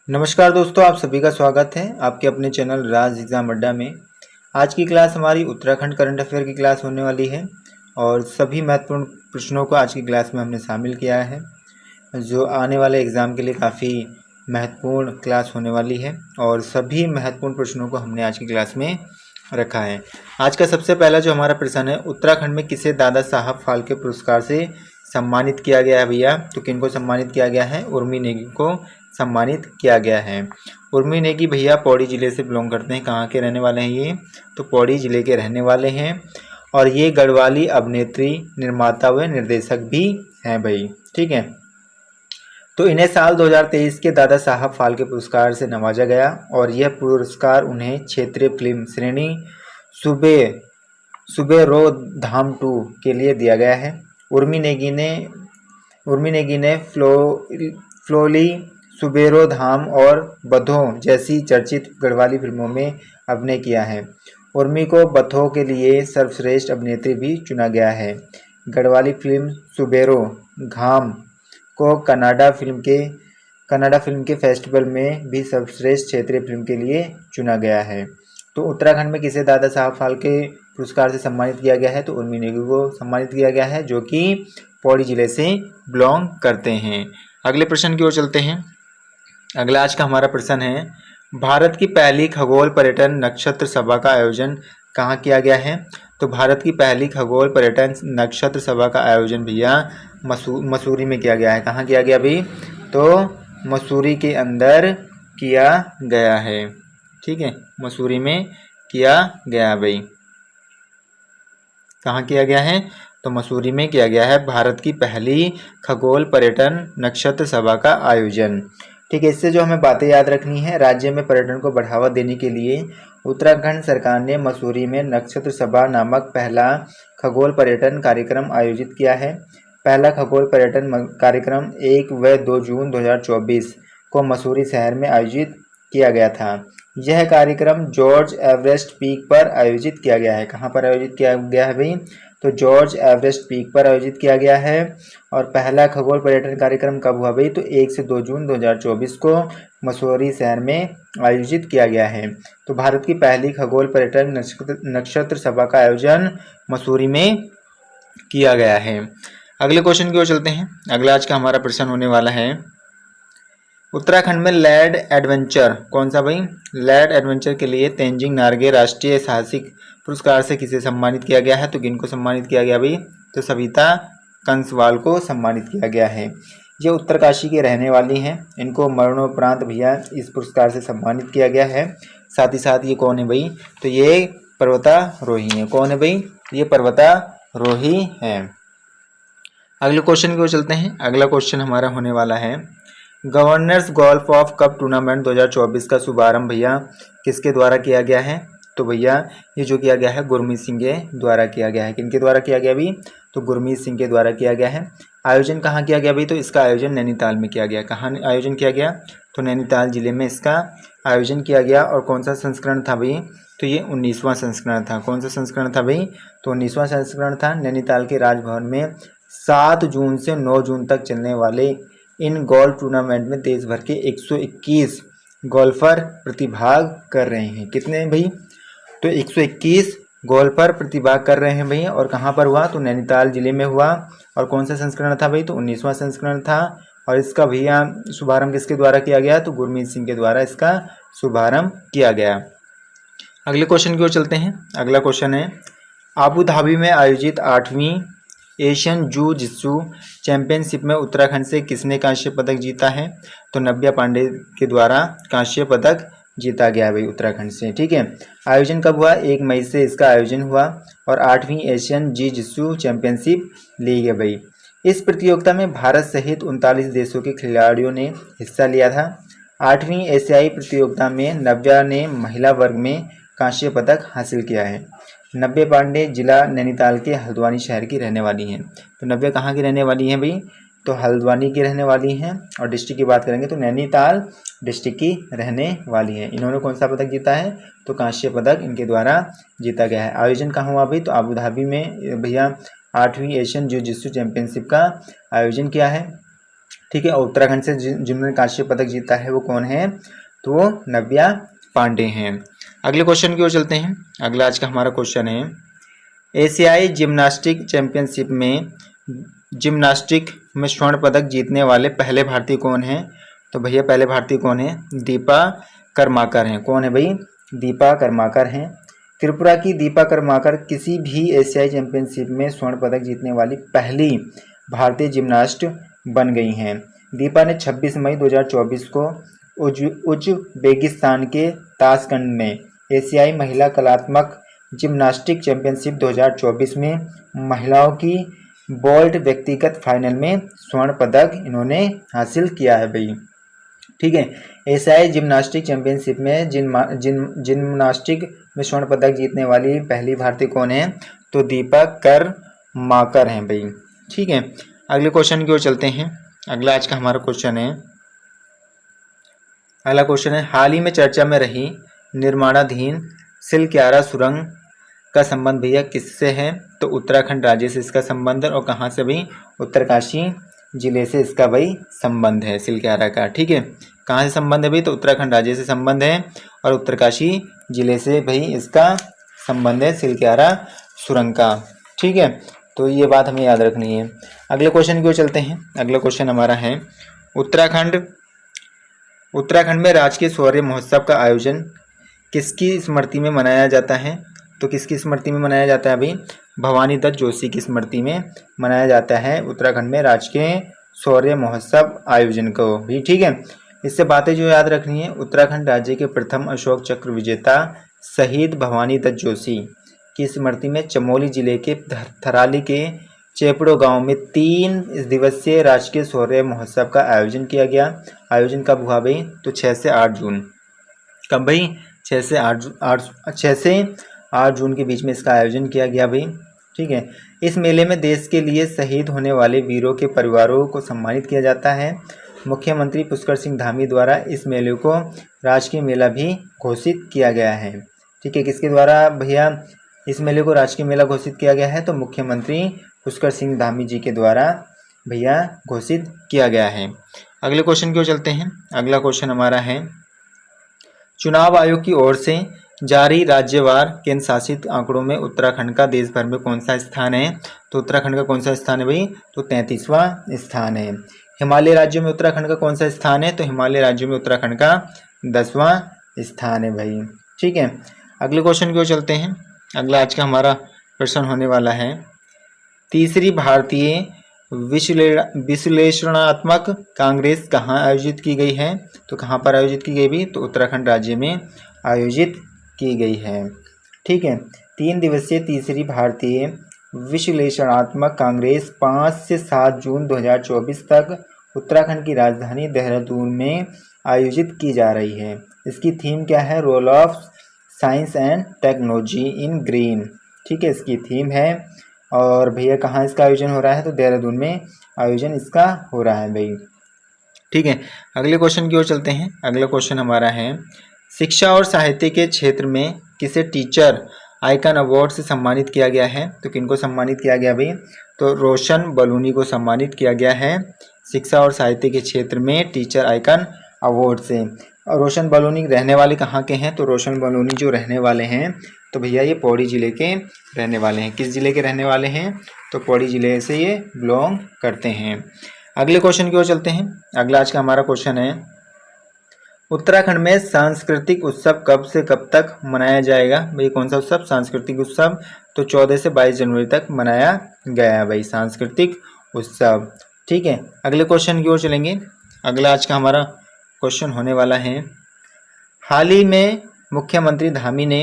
नमस्कार दोस्तों, आप सभी का स्वागत है आपके अपने चैनल राज एग्ज़ाम अड्डा में। आज की क्लास हमारी उत्तराखंड करंट अफेयर की क्लास होने वाली है और सभी महत्वपूर्ण प्रश्नों को आज की क्लास में हमने शामिल किया है, जो आने वाले एग्ज़ाम के लिए काफ़ी महत्वपूर्ण क्लास होने वाली है और सभी महत्वपूर्ण प्रश्नों को हमने आज की क्लास में रखा है। आज का सबसे पहला जो हमारा प्रश्न है, उत्तराखंड में किसे दादा साहब फाल्के पुरस्कार से सम्मानित किया गया है भैया? तो किनको सम्मानित किया गया है? उर्मी नेगी को सम्मानित किया गया है। उर्मी नेगी भैया पौड़ी ज़िले से बिलोंग करते हैं। कहाँ के रहने वाले हैं ये? तो पौड़ी ज़िले के रहने वाले हैं और ये गढ़वाली अभिनेत्री, निर्माता व निर्देशक भी हैं भाई, ठीक है। तो इन्हें साल 2023 के दादा साहब फाल्के पुरस्कार से नवाजा गया और यह पुरस्कार उन्हें क्षेत्रीय फिल्म श्रेणी सुबेरो धाम 2 के लिए दिया गया है। उर्मी नेगी ने फ्लोली, सुबेरो धाम और बधो जैसी चर्चित गढ़वाली फिल्मों में अभिनय किया है। उर्मी को बधो के लिए सर्वश्रेष्ठ अभिनेत्री भी चुना गया है। गढ़वाली फिल्म सुबेरो घाम को कनाडा फिल्म के फेस्टिवल में भी सर्वश्रेष्ठ क्षेत्रीय फिल्म के लिए चुना गया है। तो उत्तराखंड में किसे दादा साहब फाल्के पुरस्कार से सम्मानित किया गया है? तो उर्मी नेगी को सम्मानित किया गया है, जो कि पौड़ी जिले से बिलोंग करते हैं। अगले प्रश्न की ओर चलते हैं। अगला आज का हमारा प्रश्न है, भारत की पहली खगोल पर्यटन नक्षत्र सभा का आयोजन कहाँ किया गया है? तो भारत की पहली खगोल पर्यटन नक्षत्र सभा का आयोजन भैया मसूरी में किया गया है। कहाँ किया गया भाई? तो मसूरी के अंदर किया गया है, ठीक है। मसूरी में किया गया भाई। कहाँ किया गया है? तो मसूरी में किया गया है भारत की पहली खगोल पर्यटन नक्षत्र सभा का आयोजन, ठीक है। इससे जो हमें बातें याद रखनी है, राज्य में पर्यटन को बढ़ावा देने के लिए उत्तराखंड सरकार ने मसूरी में नक्षत्र सभा नामक पहला खगोल पर्यटन कार्यक्रम आयोजित किया है। पहला खगोल पर्यटन कार्यक्रम 1 व 2 जून 2024 को मसूरी शहर में आयोजित किया गया था। यह कार्यक्रम जॉर्ज एवरेस्ट पीक पर आयोजित किया गया है। कहाँ पर आयोजित किया गया है भाई? तो जॉर्ज एवरेस्ट पीक पर आयोजित किया गया है। और पहला खगोल पर्यटन कार्यक्रम कब हुआ भाई? तो 1 से 2 जून 2024 को मसूरी शहर में आयोजित किया गया है। तो भारत की पहली खगोल पर्यटन नक्षत्र सभा का आयोजन मसूरी में किया गया है। अगले क्वेश्चन की ओर चलते हैं। अगला आज का हमारा प्रश्न होने वाला है, उत्तराखंड में लैड एडवेंचर, कौन सा भाई? लैड एडवेंचर के लिए तेंजिंग नार्गे राष्ट्रीय साहसिक पुरस्कार से किसे सम्मानित किया गया है? तो किनको सम्मानित किया गया भाई? तो सविता कंसवाल को सम्मानित किया गया है। ये उत्तरकाशी के रहने वाली हैं। इनको मरणोपरांत भैया इस पुरस्कार से सम्मानित किया गया है। साथ ही साथ ये कौन है भाई? तो ये पर्वतारोही है। कौन है भाई? ये पर्वतारोही है। अगले क्वेश्चन की ओर चलते हैं। अगला क्वेश्चन हमारा होने वाला है, governors golf of cup tournament 2024 का शुभारंभ भैया किसके द्वारा किया गया है? तो भैया ये जो किया गया है गुरमीत सिंह के द्वारा किया गया है। किनके द्वारा किया गया भी? तो गुरमीत सिंह के द्वारा किया गया है। आयोजन कहाँ किया गया भाई? तो इसका आयोजन नैनीताल में किया गया। कहाँ आयोजन किया गया? तो नैनीताल जिले में इसका आयोजन किया गया। और कौन सा संस्करण था भाई? तो ये 19वां संस्करण था। कौन सा संस्करण था भाई? तो 19वां संस्करण था। नैनीताल के राजभवन में 7 जून से 9 जून तक चलने वाले इन गोल्फ टूर्नामेंट में देश भर के 121 गोल्फर प्रतिभाग कर रहे हैं। कितने भाई? तो 121 गोल्फर प्रतिभाग कर रहे हैं भाई। और कहाँ पर हुआ? तो नैनीताल जिले में हुआ। और कौन सा संस्करण था भाई? तो 19वां संस्करण था। और इसका भैया शुभारंभ किसके द्वारा किया गया? तो गुरमीत सिंह के द्वारा इसका शुभारंभ किया गया। अगले क्वेश्चन की ओर चलते हैं। अगला क्वेश्चन है, आबू धाबी में आयोजित 8वीं एशियन जू जित्सु चैंपियनशिप में उत्तराखंड से किसने कांस्य पदक जीता है? तो नव्या पांडे के द्वारा कांस्य पदक जीता गया भाई उत्तराखंड से, ठीक है। आयोजन कब हुआ? 1 मई से इसका आयोजन हुआ और 8वीं एशियन जी जित्सु चैंपियनशिप ली गई भाई। इस प्रतियोगिता में भारत सहित 39 देशों के खिलाड़ियों ने हिस्सा लिया था। 8वीं एशियाई प्रतियोगिता में नव्या ने महिला वर्ग में कांस्य पदक हासिल किया है। नव्या पांडे जिला नैनीताल के हल्द्वानी शहर की रहने वाली हैं। तो नव्या कहाँ की रहने वाली हैं भाई? तो हल्द्वानी की रहने वाली हैं। और डिस्ट्रिक्ट की बात करेंगे तो नैनीताल डिस्ट्रिक्ट की रहने वाली हैं। इन्होंने कौन सा पदक जीता है? तो कांस्य पदक इनके द्वारा जीता गया है। आयोजन कहाँ हुआ भाई? तो आबू धाबी में भैया 8वीं एशियन जिu-जित्सु चैंपियनशिप का आयोजन किया है। ठीक है। उत्तराखंड से जिन्होंने कांस्य पदक जीता है वो कौन है, तो वो नव्या पांडे हैं। अगले क्वेश्चन की ओर चलते हैं। अगला आज का हमारा क्वेश्चन है, एशियाई जिम्नास्टिक चैंपियनशिप में जिम्नास्टिक में स्वर्ण पदक जीतने वाले पहले भारतीय कौन हैं, तो भैया पहले भारतीय कौन है, दीपा कर्माकर हैं। कौन है भाई, दीपा कर्माकर हैं। त्रिपुरा की दीपा कर्माकर किसी भी एशियाई चैंपियनशिप में स्वर्ण पदक जीतने वाली पहली भारतीय जिम्नास्ट बन गई हैं। दीपा ने 26 मई 2024 को उज्बेकिस्तान के ताशकंद में एशियाई महिला कलात्मक जिम्नास्टिक चैंपियनशिप 2024 में महिलाओं की बोल्ट व्यक्तिगत फाइनल में स्वर्ण पदक इन्होंने हासिल किया है भाई। ठीक है। एशियाई जिम्नास्टिक चैंपियनशिप में जिम्नास्टिक में स्वर्ण पदक जीतने वाली पहली भारतीय कौन है, तो दीपा कर्माकर हैं भाई। ठीक है। अगले क्वेश्चन की ओर चलते हैं। अगला आज का हमारा क्वेश्चन है, अगला क्वेश्चन है, हाल ही में चर्चा में रही निर्माणाधीन सिलक्यारा सुरंग का संबंध भैया किससे है, तो उत्तराखंड राज्य से इसका संबंध है। और कहाँ से भाई, उत्तरकाशी जिले से इसका भाई संबंध है सिलक्यारा का। ठीक है। कहाँ से संबंध है भाई, तो उत्तराखंड राज्य से संबंध है और उत्तरकाशी जिले से भाई इसका संबंध है सिलक्यारा सुरंग का। ठीक है। तो ये बात हमें याद रखनी है। अगले क्वेश्चन की ओर चलते हैं। अगला क्वेश्चन हमारा है, उत्तराखंड में राजकीय शौर्य महोत्सव का आयोजन किसकी स्मृति में मनाया जाता है, तो किसकी स्मृति में मनाया जाता है भाई, भवानी दत्त जोशी की स्मृति में मनाया जाता है उत्तराखंड में राजकीय शौर्य महोत्सव आयोजन को भी। ठीक है। इससे बातें जो याद रखनी है, उत्तराखंड राज्य के प्रथम अशोक चक्र विजेता शहीद भवानी दत्त जोशी की स्मृति में चमोली जिले के थराली के चेपड़ो गांव में 3 दिवसीय राजकीय शौर्य महोत्सव का आयोजन किया गया। आयोजन कब हुआ भाई, तो 6 से 8 जून। कब भाई, 6 से 8 जून के बीच में इसका आयोजन किया गया भाई। ठीक है। इस मेले में देश के लिए शहीद होने वाले वीरों के परिवारों को सम्मानित किया जाता है। मुख्यमंत्री पुष्कर सिंह धामी द्वारा इस मेले को राजकीय मेला भी घोषित किया गया है। ठीक है। किसके द्वारा भैया इस मेले को राजकीय मेला घोषित किया गया है, तो मुख्यमंत्री पुष्कर सिंह धामी जी के द्वारा भैया घोषित किया गया है। अगले क्वेश्चन की ओर चलते हैं। अगला क्वेश्चन हमारा है, चुनाव आयोग की ओर से जारी राज्यवार केंद्र शासित आंकड़ों में उत्तराखंड का देश भर में कौन सा स्थान है, तो उत्तराखंड का कौन सा स्थान है भाई, तो 33वां स्थान है। हिमालय राज्यों में उत्तराखंड का कौन सा स्थान है, तो हिमालय राज्यों में उत्तराखंड का 10वां स्थान है भाई। ठीक है। अगले क्वेश्चन की ओर चलते हैं। अगला आज का हमारा प्रश्न होने वाला है, तीसरी भारतीय विश्लेषणात्मक कांग्रेस कहाँ आयोजित की गई है, तो कहाँ पर आयोजित की गई भी, तो उत्तराखंड राज्य में आयोजित की गई है। ठीक है। 3 दिवसीय तीसरी भारतीय विश्लेषणात्मक कांग्रेस 5 से 7 जून 2024 तक उत्तराखंड की राजधानी देहरादून में आयोजित की जा रही है। इसकी थीम क्या है, role of science and technology in green. ठीक है। इसकी थीम है। और भैया कहाँ इसका आयोजन हो रहा है, तो देहरादून में आयोजन इसका हो रहा है भाई। ठीक है। अगले क्वेश्चन की ओर चलते हैं। अगला क्वेश्चन हमारा है, शिक्षा और साहित्य के क्षेत्र में किसे टीचर आइकन अवार्ड से सम्मानित किया गया है, तो किनको सम्मानित किया गया भाई, तो रोशन बलूनी को सम्मानित किया गया है शिक्षा और साहित्य के क्षेत्र में टीचर आइकन अवार्ड से। और रोशन बलूनी रहने वाले कहाँ के हैं, तो रोशन बलूनी जो रहने वाले हैं, तो भैया ये पौड़ी जिले के रहने वाले हैं। किस जिले के रहने वाले हैं, तो पौड़ी जिले से ये बिलोंग करते हैं। अगले क्वेश्चन की ओर चलते हैं। अगला आज का हमारा क्वेश्चन है, उत्तराखंड में सांस्कृतिक उत्सव कब से कब तक मनाया जाएगा भाई, कौन सा उत्सव, सांस्कृतिक उत्सव, तो 14 से 22 जनवरी तक मनाया गया है भाई सांस्कृतिक उत्सव। ठीक है। अगले क्वेश्चन की ओर चलेंगे। अगला आज का हमारा क्वेश्चन होने वाला है, हाल ही में मुख्यमंत्री धामी ने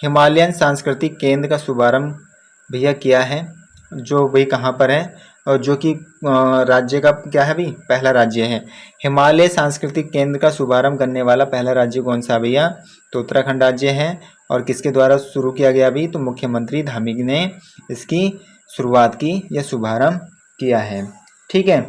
हिमालयन सांस्कृतिक केंद्र का शुभारंभ भैया किया है, जो भाई कहाँ पर है, और जो कि राज्य का क्या है भाई, पहला राज्य है। हिमालय सांस्कृतिक केंद्र का शुभारंभ करने वाला पहला राज्य कौन सा भैया, तो उत्तराखंड राज्य है। और किसके द्वारा शुरू किया गया भी, तो मुख्यमंत्री धामी ने इसकी शुरुआत की या शुभारंभ किया है। ठीक है।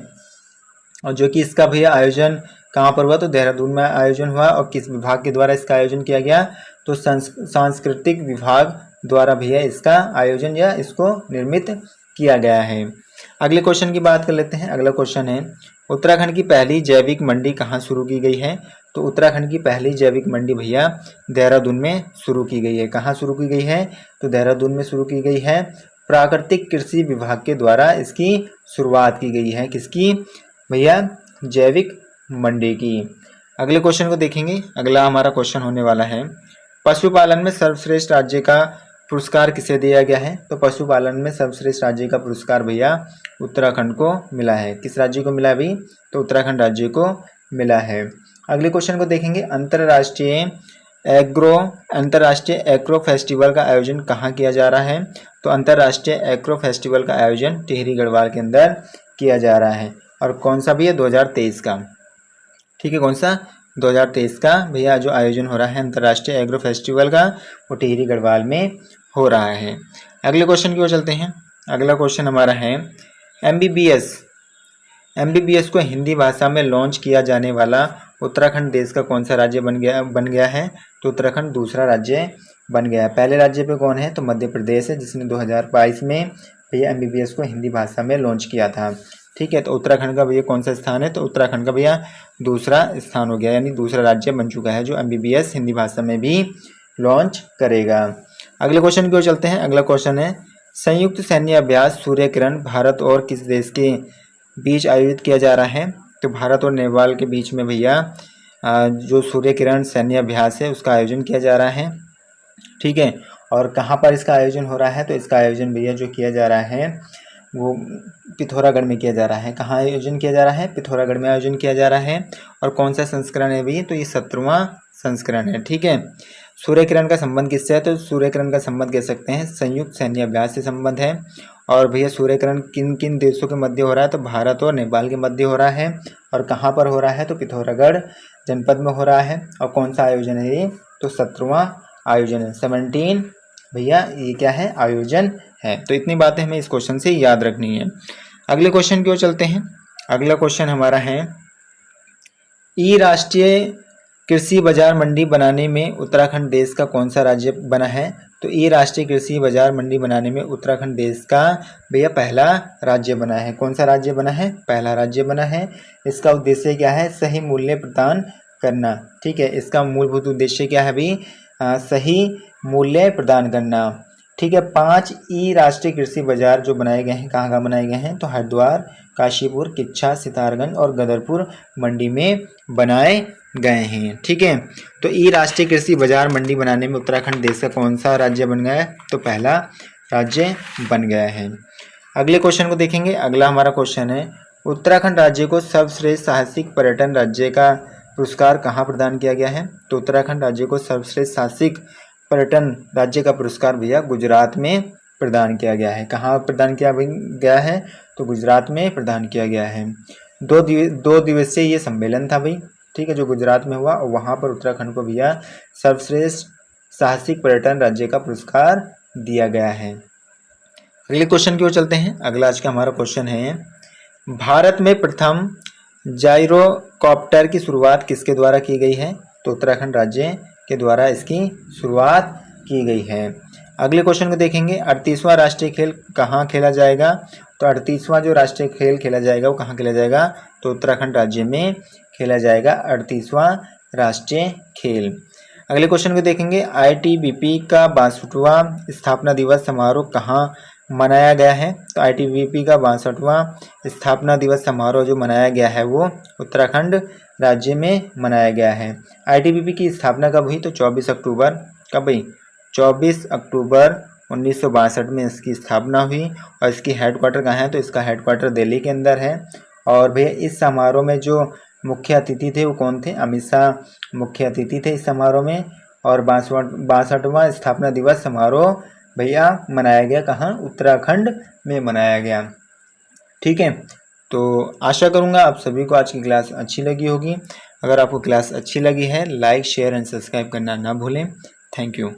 और जो कि इसका भैया आयोजन कहाँ पर हुआ, तो देहरादून में आयोजन हुआ। और किस विभाग के द्वारा इसका आयोजन किया गया, तो सांस्कृतिक विभाग द्वारा भैया इसका आयोजन या इसको निर्मित किया गया है। अगले क्वेश्चन की बात कर लेते हैं। अगला क्वेश्चन है, उत्तराखंड की पहली जैविक मंडी कहाँ शुरू की गई है? तो उत्तराखंड की पहली जैविक मंडी भैया देहरादून में शुरू की गई है। कहाँ शुरू की गई है? तो देहरादून में शुरू की गई है। प्राकृतिक कृषि विभाग के द्वारा इसकी शुरुआत की गई है। किसकी भैया? जैविक मंडी की। अगले क्वेश्चन को देखेंगे। अगला हमारा क्वेश्चन होने वाला है, पशुपालन में सर्वश्रेष्ठ राज्य का पुरस्कार किसे दिया गया है? तो पशुपालन में सर्वश्रेष्ठ राज्य का पुरस्कार भैया उत्तराखंड को मिला है। किस राज्य को मिला अभी? तो उत्तराखंड राज्य को मिला है। अगले क्वेश्चन को देखेंगे, अंतर्राष्ट्रीय एग्रो फेस्टिवल का आयोजन कहाँ किया जा रहा है? तो अंतर्राष्ट्रीय एग्रो फेस्टिवल का आयोजन टिहरी गढ़वाल के अंदर किया जा रहा है। और कौन सा भैया? 2023 का। ठीक है, कौन सा? 2023 का भैया जो आयोजन हो रहा है अंतर्राष्ट्रीय एग्रो फेस्टिवल का, वो टिहरी गढ़वाल में हो रहा है। अगले क्वेश्चन की ओर चलते हैं। अगला क्वेश्चन हमारा है, एमबीबीएस को हिंदी भाषा में लॉन्च किया जाने वाला उत्तराखंड देश का कौन सा राज्य बन गया है? तो उत्तराखंड दूसरा राज्य बन गया है। पहले राज्य पे कौन है? तो मध्य प्रदेश है, जिसने 2022 में भैया एमबीबीएस को हिंदी भाषा में लॉन्च किया था। ठीक है, तो उत्तराखंड का भैया कौन सा स्थान है? तो उत्तराखंड का भैया दूसरा स्थान हो गया, यानी दूसरा राज्य बन चुका है जो एमबीबीएस हिंदी भाषा में भी लॉन्च करेगा। अगले क्वेश्चन की ओर चलते हैं। अगला क्वेश्चन है, संयुक्त सैन्य अभ्यास सूर्य किरण भारत और किस देश के बीच आयोजित किया जा रहा है? तो भारत और नेपाल के बीच में भैया जो सूर्य किरण सैन्य अभ्यास है उसका आयोजन किया जा रहा है। ठीक है, और कहाँ पर इसका आयोजन हो रहा है? तो इसका आयोजन भैया जो किया जा रहा है वो पिथौरागढ़ में किया जा रहा है। कहाँ आयोजन किया जा रहा है? पिथौरागढ़ में आयोजन किया जा रहा है। और कौन सा संस्करण है भैया? तो ये 17वां संस्करण है। ठीक है, सूर्य किरण का संबंध किससे है? तो सूर्य किरण का संबंध कह सकते हैं संयुक्त सैन्य अभ्यास से संबंध है। और भैया सूर्य किरण किन किन देशों के मध्य हो रहा है? तो भारत और नेपाल के मध्य हो रहा है। और कहाँ पर हो रहा है? तो पिथौरागढ़ जनपद में हो रहा है। और कौन सा आयोजन है ये? तो 17वां आयोजन है। 17 भैया ये क्या है? आयोजन है। तो इतनी बातें हमें इस क्वेश्चन से याद रखनी है। अगले क्वेश्चन की ओर चलते हैं। अगला क्वेश्चन हमारा है, ई राष्ट्रीय कृषि बाजार मंडी बनाने में उत्तराखंड देश का कौन सा राज्य बना है? तो ई राष्ट्रीय कृषि बाजार मंडी बनाने में उत्तराखंड देश का भैया पहला राज्य बना है। कौन सा राज्य बना है? पहला राज्य बना है। इसका उद्देश्य क्या है? सही मूल्य प्रदान करना। ठीक है, इसका मूलभूत उद्देश्य क्या है अभी? सही मूल्य प्रदान करना। ठीक है, 5 ई राष्ट्रीय कृषि बाजार जो बनाए गए हैं, कहाँ बनाए गए हैं? तो हरिद्वार, काशीपुर, किच्छा, सितारगंज और गदरपुर मंडी में बनाए गए हैं। ठीक है, तो ई राष्ट्रीय कृषि बाजार मंडी बनाने में उत्तराखंड देश का कौन सा राज्य बन गया है? तो पहला राज्य बन गया है। अगले क्वेश्चन को देखेंगे। अगला हमारा क्वेश्चन है, उत्तराखंड राज्य को सर्वश्रेष्ठ साहसिक पर्यटन राज्य का पुरस्कार कहाँ प्रदान किया गया है? तो उत्तराखंड राज्य को सर्वश्रेष्ठ साहसिक पर्यटन राज्य का पुरस्कार भैया गुजरात में प्रदान किया गया है। कहाँ प्रदान किया गया है? तो गुजरात में प्रदान किया गया है। 2 दिवसीय ये सम्मेलन था भाई। ठीक है, जो गुजरात में हुआ, और वहाँ पर उत्तराखंड को भैया सर्वश्रेष्ठ साहसिक पर्यटन राज्य का पुरस्कार दिया गया है। अगले क्वेश्चन की ओर चलते हैं। अगला आज का हमारा क्वेश्चन है, भारत में प्रथम जाइरोकॉप्टर की शुरुआत किसके द्वारा की गई है? तो उत्तराखंड राज्य के द्वारा इसकी शुरुआत की गई है। अगले क्वेश्चन को देखेंगे, 38वां राष्ट्रीय खेल कहाँ खेला जाएगा? तो 38वां जो राष्ट्रीय खेल खेला जाएगा वो कहाँ खेला जाएगा? तो उत्तराखंड राज्य में खेला जाएगा 38वां राष्ट्रीय खेल। अगले क्वेश्चन को देखेंगे, आईटीबीपी का 62वां स्थापना दिवस समारोह कहाँ मनाया गया है? तो आईटीबीपी का 62वां स्थापना दिवस समारोह जो मनाया गया है वो उत्तराखंड राज्य में मनाया गया है। आईटीबीपी की स्थापना कब हुई? तो 24 अक्टूबर। कब हुई? 24 अक्टूबर 1962 में इसकी स्थापना हुई। और इसकी हेडक्वार्टर कहाँ है? तो इसका हेडक्वार्टर दिल्ली के अंदर है। और भैया इस समारोह में जो मुख्य अतिथि थे वो कौन थे? अमित शाह मुख्य अतिथि थे इस समारोह में। और 62वां स्थापना दिवस समारोह भैया मनाया गया कहाँ? उत्तराखंड में मनाया गया। ठीक है, तो आशा करूँगा आप सभी को आज की क्लास अच्छी लगी होगी। अगर आपको क्लास अच्छी लगी है, लाइक, शेयर एंड सब्सक्राइब करना ना भूलें। Thank you.